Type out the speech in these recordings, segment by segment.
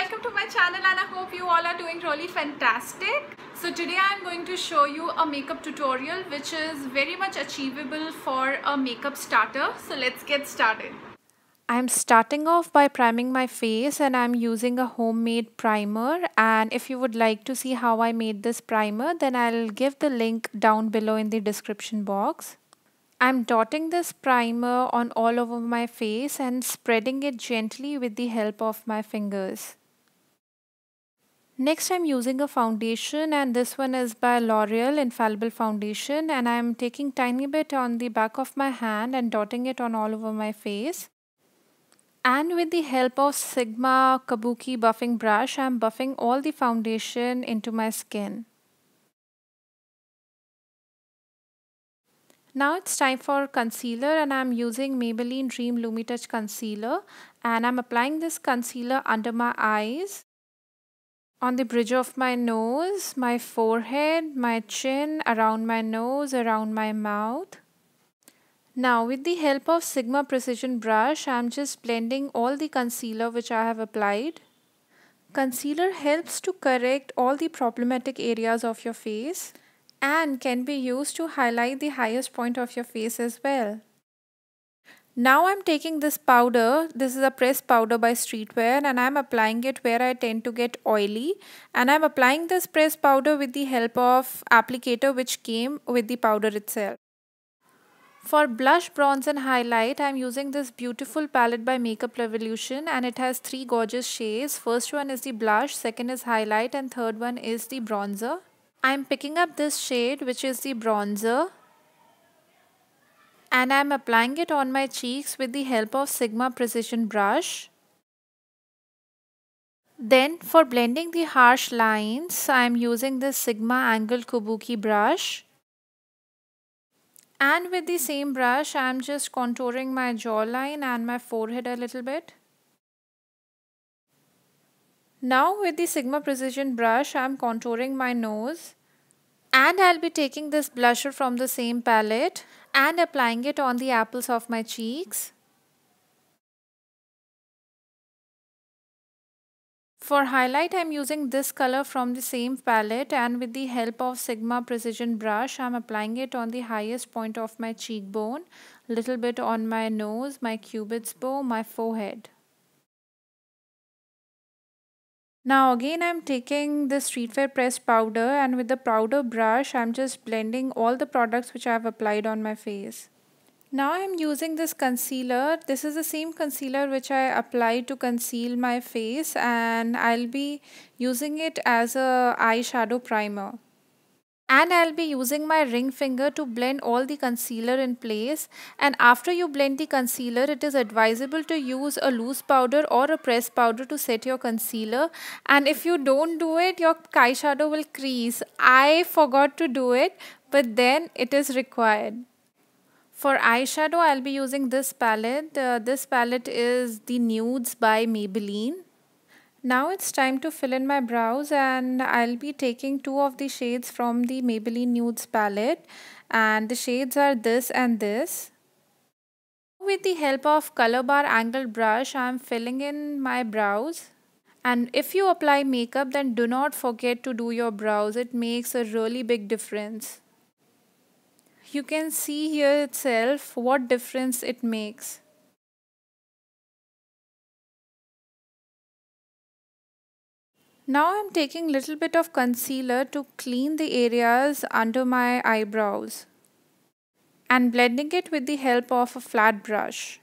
welcome to my channel, and I hope you all are doing really fantastic. So today I am going to show you a makeup tutorial which is very much achievable for a makeup starter. So let's get started. I'm starting off by priming my face, and I'm using a homemade primer, and if you would like to see how I made this primer, then I'll give the link down below in the description box. I'm dotting this primer on all over my face and spreading it gently with the help of my fingers. Next, I'm using a foundation, and this one is by L'Oreal Infallible Foundation, and I'm taking tiny bit on the back of my hand and dotting it on all over my face. And with the help of Sigma Kabuki buffing brush, I'm buffing all the foundation into my skin. Now it's time for concealer, and I'm using Maybelline Dream Lumi Touch Concealer, and I'm applying this concealer under my eyes, on the bridge of my nose, my forehead, my chin, around my nose, around my mouth. Now with the help of Sigma Precision Brush, I'm just blending all the concealer which I have applied. Concealer helps to correct all the problematic areas of your face and can be used to highlight the highest point of your face as well. Now I'm taking this powder, this is a pressed powder by Streetwear, and I'm applying it where I tend to get oily, and I'm applying this pressed powder with the help of applicator which came with the powder itself. For blush, bronze and highlight, I'm using this beautiful palette by Makeup Revolution, and it has three gorgeous shades. First one is the blush, second is highlight, and third one is the bronzer. I'm picking up this shade which is the bronzer, and I'm applying it on my cheeks with the help of Sigma Precision Brush. Then for blending the harsh lines, I'm using this Sigma Angled Kabuki brush. And with the same brush, I'm just contouring my jawline and my forehead a little bit. Now with the Sigma Precision brush, I'm contouring my nose. And I'll be taking this blusher from the same palette and applying it on the apples of my cheeks. For highlight, I'm using this color from the same palette, and with the help of Sigma Precision brush, I'm applying it on the highest point of my cheekbone, little bit on my nose, my cupid's bow, my forehead. Now again I'm taking this Streetwear pressed powder, and with the powder brush I'm just blending all the products which I have applied on my face. Now I'm using this concealer. This is the same concealer which I applied to conceal my face, and I'll be using it as a eyeshadow primer. And I'll be using my ring finger to blend all the concealer in place, and after you blend the concealer, it is advisable to use a loose powder or a pressed powder to set your concealer, and if you don't do it, your eyeshadow will crease. I forgot to do it, but then it is required. For eyeshadow, I'll be using this palette. This palette is the Nudes by Maybelline. Now it's time to fill in my brows, and I'll be taking two of the shades from the Maybelline Nudes palette, and the shades are this and this. With the help of Color Bar Angled Brush, I'm filling in my brows. And if you apply makeup, then do not forget to do your brows. It makes a really big difference. You can see here itself what difference it makes. Now I'm taking little bit of concealer to clean the areas under my eyebrows and blending it with the help of a flat brush.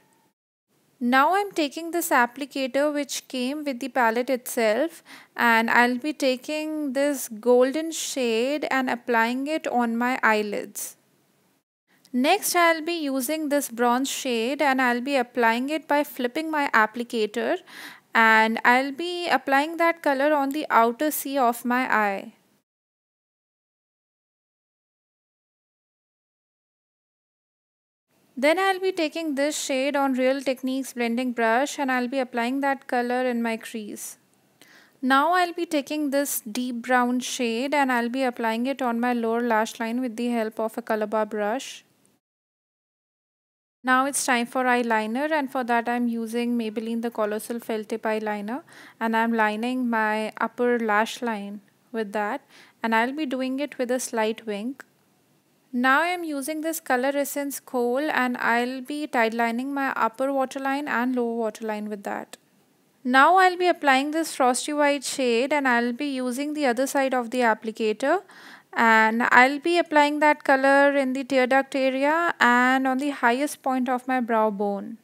Now I'm taking this applicator which came with the palette itself, and I'll be taking this golden shade and applying it on my eyelids. Next, I'll be using this bronze shade, and I'll be applying it by flipping my applicator, and I'll be applying that color on the outer C of my eye. Then I'll be taking this shade on Real Techniques blending brush, and I'll be applying that color in my crease. Now I'll be taking this deep brown shade, and I'll be applying it on my lower lash line with the help of a Color Bar brush. Now it's time for eyeliner, and for that I'm using Maybelline the Colossal Felt Tip Eyeliner, and I'm lining my upper lash line with that, and I'll be doing it with a slight wink. Now I'm using this Color Essence Kohl, and I'll be tidelining my upper waterline and lower waterline with that. Now I'll be applying this Frosty White shade, and I'll be using the other side of the applicator, and I'll be applying that color in the tear duct area and on the highest point of my brow bone.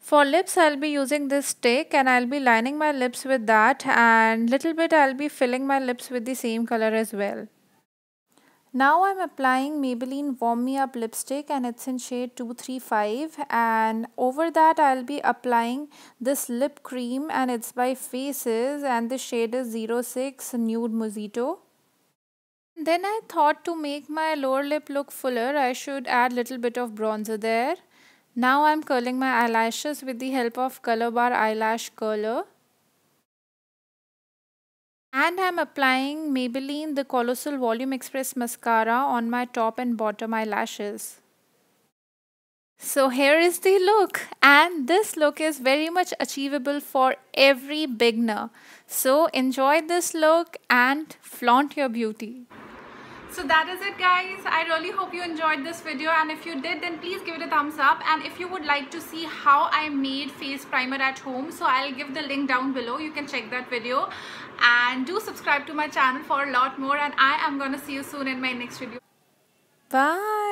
For lips, I'll be using this stick, and I'll be lining my lips with that, and little bit I'll be filling my lips with the same color as well. Now I'm applying Maybelline Warm Me Up lipstick, and it's in shade 235, and over that I'll be applying this lip cream, and it's by Faces, and the shade is 06 Nude Mojito. Then I thought to make my lower lip look fuller, I should add little bit of bronzer there. Now I'm curling my eyelashes with the help of Color Bar Eyelash Curler. And I'm applying Maybelline the Colossal Volume Express Mascara on my top and bottom eyelashes. So here is the look, and this look is very much achievable for every beginner. So enjoy this look and flaunt your beauty. So that is it, guys. I really hope you enjoyed this video, and if you did, then please give it a thumbs up. And if you would like to see how I made face primer at home, so I'll give the link down below. You can check that video, and do subscribe to my channel for a lot more, and I am gonna see you soon in my next video. Bye.